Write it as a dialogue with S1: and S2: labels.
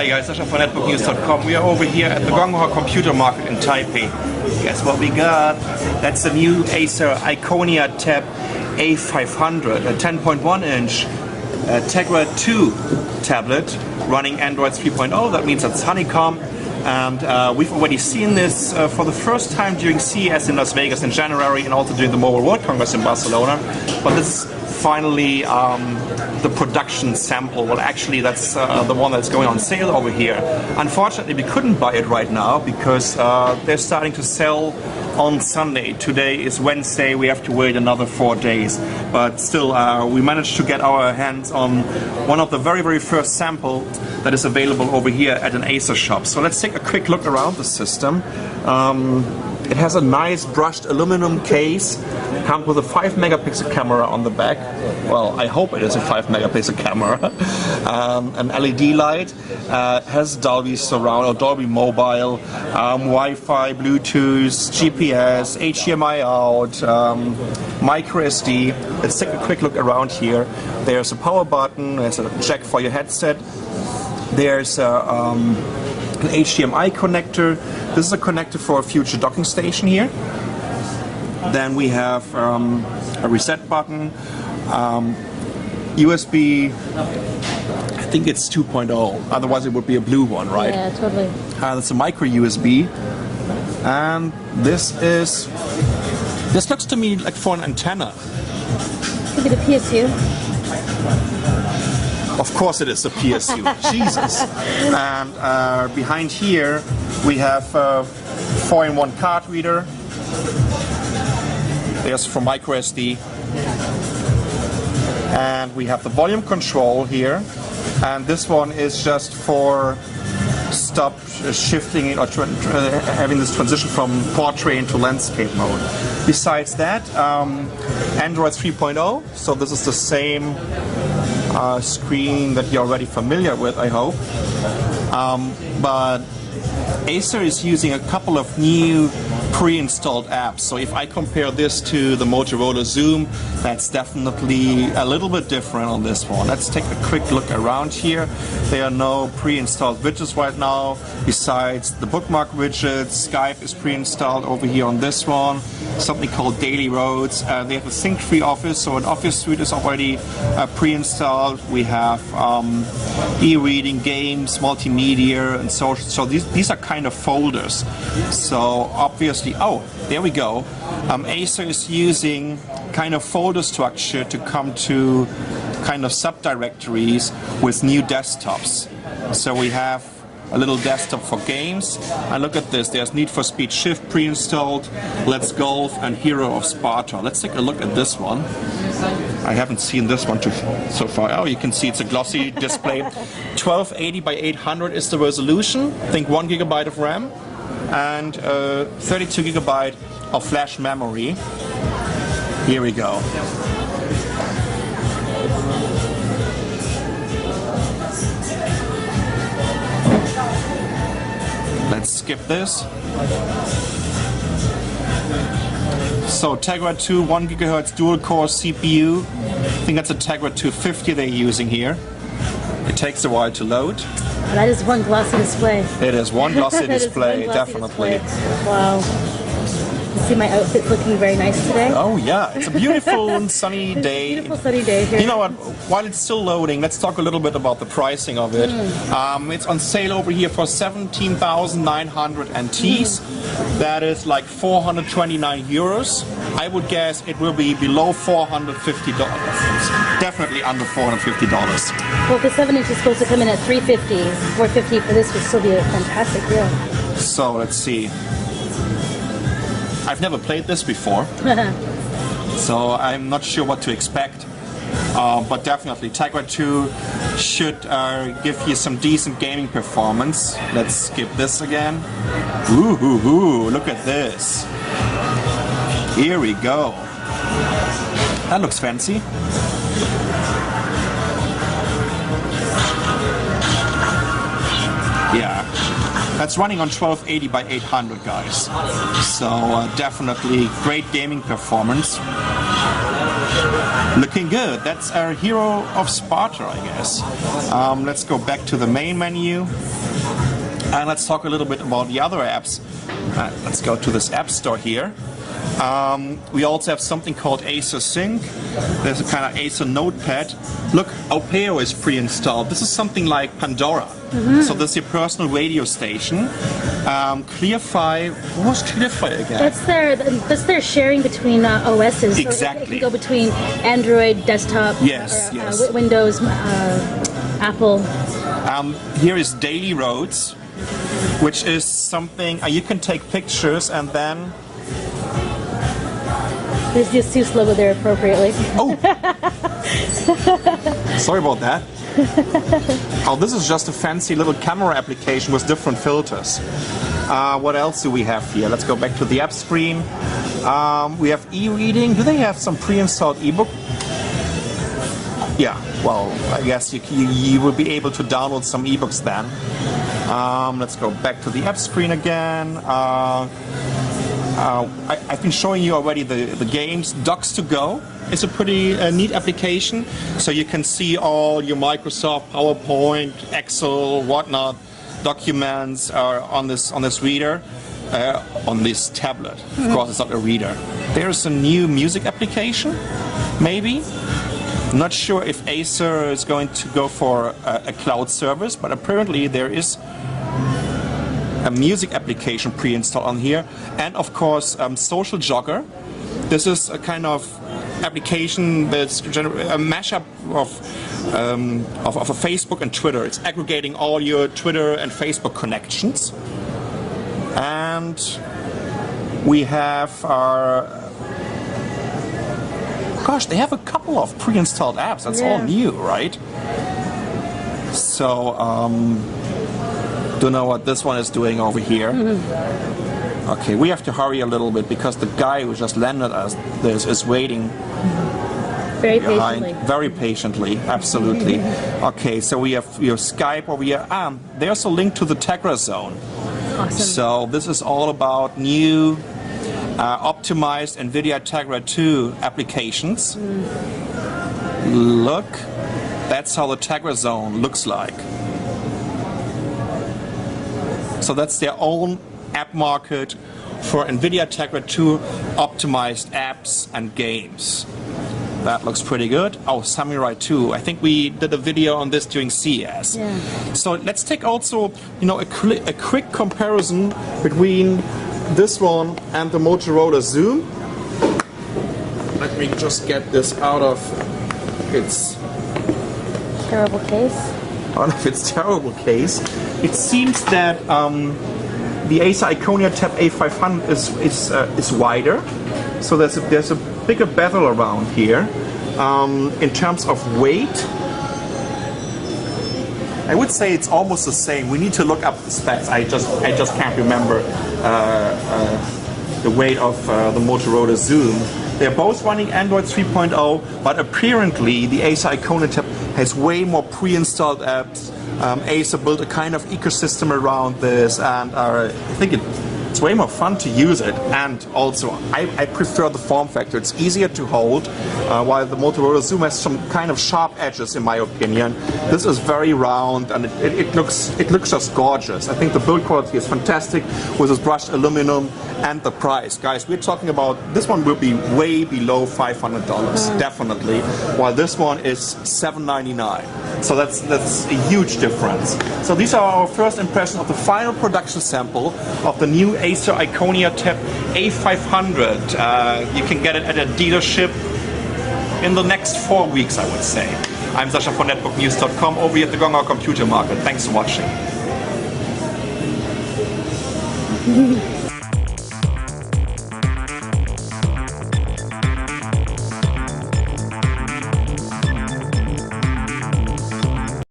S1: Hi guys, Sasha from netbooknews.com. We are over here at the Gonghua Computer Market in Taipei. Guess what we got? That's the new Acer Iconia Tab A500, a 10.1 inch Tegra 2 tablet running Android 3.0. That means it's Honeycomb. And we've already seen this for the first time during CES in Las Vegas in January and also during the Mobile World Congress in Barcelona. But this is finally the production sample. Well, actually, that's the one that's going on sale over here. Unfortunately, we couldn't buy it right now because they're starting to sell on Sunday. Today is Wednesday. We have to wait another 4 days. But still, we managed to get our hands on one of the very, very first sample that is available over here at an Acer shop. So let's take a quick look around the system. It has a nice brushed aluminum case, comes with a 5 megapixel camera on the back. Well, I hope it is a 5 megapixel camera. An LED light, has Dolby Surround or Dolby Mobile, Wi-Fi, Bluetooth, GPS, HDMI out, micro SD. Let's take a quick look around here. There's a power button, there's a jack for your headset. There's an HDMI connector. This is a connector for a future docking station here. Then we have a reset button, USB, I think it's 2.0, otherwise it would be a blue one, right?
S2: Yeah, totally.
S1: That's a micro USB. And this looks to me like for an antenna.
S2: Could be the PSU.
S1: Of course it is the PSU. Jesus. And behind here we have a 4-in-1 card reader. There's for micro SD. And we have the volume control here. And this one is just for stop shifting it or having this transition from portrait into landscape mode. Besides that, Android 3.0. So this is the same screen that you're already familiar with, I hope. But Acer is using a couple of new pre-installed apps. So if I compare this to the Motorola Zoom, that's definitely a little bit different on this one. Let's take a quick look around here. There are no pre-installed widgets right now, besides the bookmark widgets. Skype is pre-installed over here on this one. Something called Daily Roads. They have a sync-free Office, so an Office suite is already pre-installed. We have e-reading, games, multimedia, and social. So these are kind of folders. So obviously, oh, there we go. Acer is using kind of folder structure to come to kind of subdirectories with new desktops. So we have a little desktop for games. And look at this, there's Need for Speed Shift pre-installed, Let's Golf, and Hero of Sparta. Let's take a look at this one. I haven't seen this one so far. Oh, you can see it's a glossy display. 1280 by 800 is the resolution. I think 1 gigabyte of RAM and 32 gigabyte of flash memory. Here we go. Let's skip this. So Tegra 2, 1 GHz dual core CPU. I think that's a Tegra 250 they're using here. It takes a while to load.
S2: That is one glossy display.
S1: It is one glossy display, definitely.
S2: Display. Wow. You see my outfit's looking very nice today?
S1: Oh yeah, it's a beautiful and sunny day.
S2: Beautiful sunny day here.
S1: You know what, while it's still loading, let's talk a little bit about the pricing of it. It's on sale over here for 17,900 NTs. That is like 429 euros. I would guess it will be below $450. Definitely under $450.
S2: Well, the 7-inch is supposed to come in at $350. $450 for this would still be a fantastic deal.
S1: So let's see. I've never played this before, so I'm not sure what to expect. But definitely, Tegra 2 should give you some decent gaming performance. Let's skip this again. Ooh, look at this. Here we go. That looks fancy. Yeah. That's running on 1280 by 800, guys. So definitely great gaming performance. Looking good. That's our hero of Sparta, I guess. Let's go back to the main menu. And let's talk a little bit about the other apps. Let's go to this app store here. We also have something called Acer Sync. There's a kind of Acer Notepad. Look, Aupeo is pre-installed. This is something like Pandora. So this is your personal radio station. ClearFi, what was ClearFi again?
S2: That's their sharing between OSs. So
S1: Exactly.
S2: it can go between Android, desktop,
S1: Yes,
S2: or,
S1: yes.
S2: Windows, Apple.
S1: Here is Daily Roads, which is something you can take pictures and then.
S2: There's the ASUS logo there appropriately.
S1: Oh! Sorry about that. Oh, this is just a fancy little camera application with different filters. What else do we have here? Let's go back to the app screen. We have e-reading. Do they have some pre-installed ebook? Yeah, well, I guess you will be able to download some ebooks then. Let's go back to the app screen again. I've been showing you already the games. Docs2Go is a pretty neat application. So you can see all your Microsoft, PowerPoint, Excel, whatnot, documents on this reader, on this tablet. Of course, it's not a reader. There's a new music application, maybe. Not sure if Acer is going to go for a cloud service, but apparently there is a music application pre-installed on here, and of course Social Jogger. This is a kind of application that's a mashup of a Facebook and Twitter. It's aggregating all your Twitter and Facebook connections. And we have our... Gosh, they have a couple of pre-installed apps. That's all new, right? So, don't know what this one is doing over here. Okay, we have to hurry a little bit because the guy who just landed us this is waiting
S2: Very
S1: behind
S2: patiently.
S1: very patiently. Absolutely. Okay, so we have your Skype over here. There's a link to the Tegra Zone.
S2: Awesome.
S1: So this is all about new optimized NVIDIA Tegra 2 applications. Look, that's how the Tegra Zone looks like. So that's their own app market for NVIDIA Tegra 2 optimized apps and games. That looks pretty good. Oh, Samurai 2. I think we did a video on this during CES.
S2: Yeah.
S1: So let's take also, a quick comparison between this one and the Motorola Zoom. Let me just get this out of its
S2: Terrible case.
S1: terrible case. It seems that the Acer Iconia Tab A500 is wider, so there's a bigger bezel around here. In terms of weight, I would say it's almost the same. We need to look up the specs. I just can't remember the weight of the Motorola Zoom. They're both running Android 3.0, but apparently the Acer Iconia Tab has way more pre-installed apps. Acer built a kind of ecosystem around this, and I think it's way more fun to use it. And also, I prefer the form factor. It's easier to hold, while the Motorola Zoom has some kind of sharp edges, in my opinion. This is very round, and it looks just gorgeous. I think the build quality is fantastic with this brushed aluminum, and the price. Guys, we're talking about, this one will be way below $500, definitely, while this one is $799. So that's a huge difference. So these are our first impressions of the final production sample of the new Acer Iconia Tab A500. You can get it at a dealership in the next 4 weeks, I would say. I'm Sascha from netbooknews.com over here at the Gonghao Computer Market. Thanks for watching.